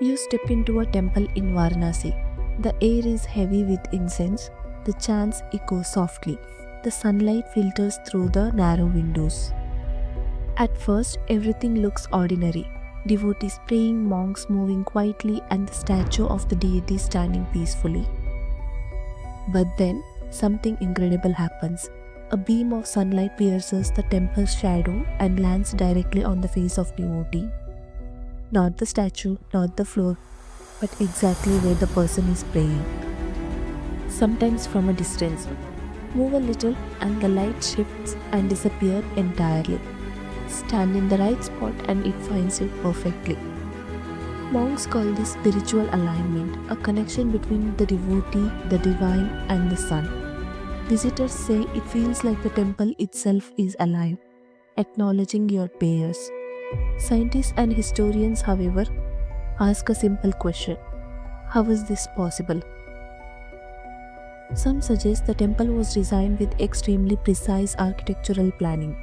You step into a temple in Varanasi. The air is heavy with incense, the chants echo softly. The sunlight filters through the narrow windows. At first, everything looks ordinary. Devotees praying, monks moving quietly, and the statue of the deity standing peacefully. But then, something incredible happens. A beam of sunlight pierces the temple's shadow and lands directly on the face of devotee. Not the statue, not the floor, but exactly where the person is praying. Sometimes from a distance. Move a little and the light shifts and disappears entirely. Stand in the right spot and it finds it perfectly. Monks call this spiritual alignment, a connection between the devotee, the divine, and the sun. Visitors say it feels like the temple itself is alive, acknowledging your prayers. Scientists and historians, however, ask a simple question: how is this possible? Some suggest the temple was designed with extremely precise architectural planning.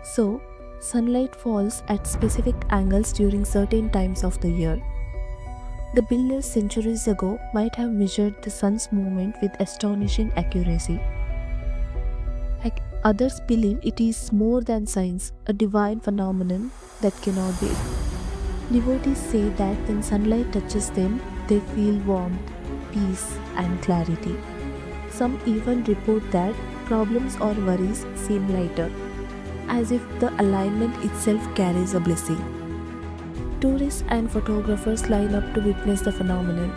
So, sunlight falls at specific angles during certain times of the year. The builders centuries ago might have measured the sun's movement with astonishing accuracy. Others believe it is more than science, a divine phenomenon that cannot be. Devotees say that when sunlight touches them, they feel warmth, peace, and clarity. Some even report that problems or worries seem lighter, as if the alignment itself carries a blessing. Tourists and photographers line up to witness the phenomenon,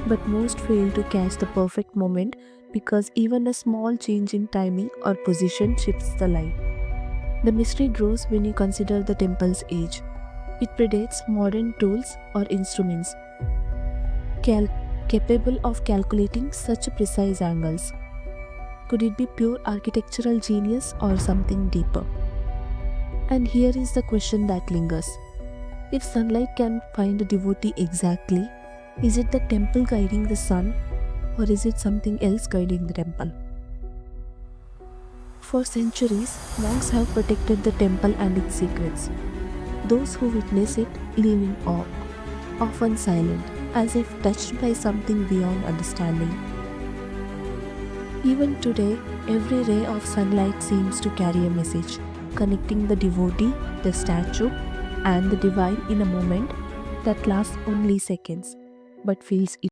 but most fail to catch the perfect moment because even a small change in timing or position shifts the light. The mystery grows when you consider the temple's age. It predates modern tools or instruments capable of calculating such precise angles. Could it be pure architectural genius or something deeper? And here is the question that lingers. If sunlight can find a devotee exactly, is it the temple guiding the sun, or is it something else guiding the temple? For centuries, monks have protected the temple and its secrets. Those who witness it live in awe, often silent, as if touched by something beyond understanding. Even today, every ray of sunlight seems to carry a message, connecting the devotee, the statue, and the divine in a moment that lasts only seconds, but feels